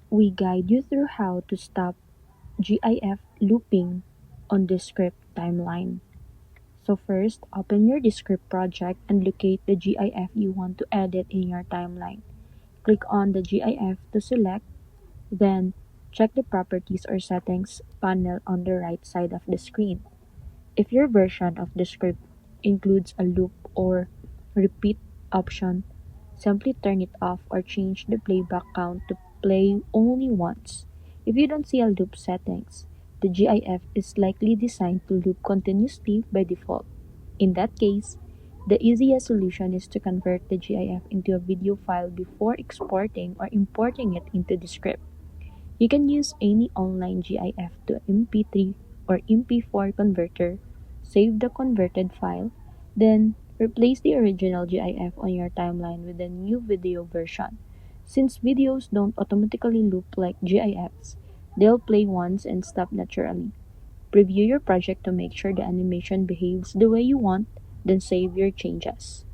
we guide you through how to stop GIF looping on Descript timeline. So first, open your Descript project and locate the GIF you want to edit in your timeline. Click on the GIF to select, then check the Properties or Settings panel on the right side of the screen. If your version of the script includes a loop or repeat option, simply turn it off or change the playback count to play only once. If you don't see a loop settings, the GIF is likely designed to loop continuously by default. In that case, the easiest solution is to convert the GIF into a video file before exporting or importing it into the script. You can use any online GIF to MP3 or MP4 converter, save the converted file, then replace the original GIF on your timeline with a new video version. Since videos don't automatically loop like GIFs, they'll play once and stop naturally. Preview your project to make sure the animation behaves the way you want, then save your changes.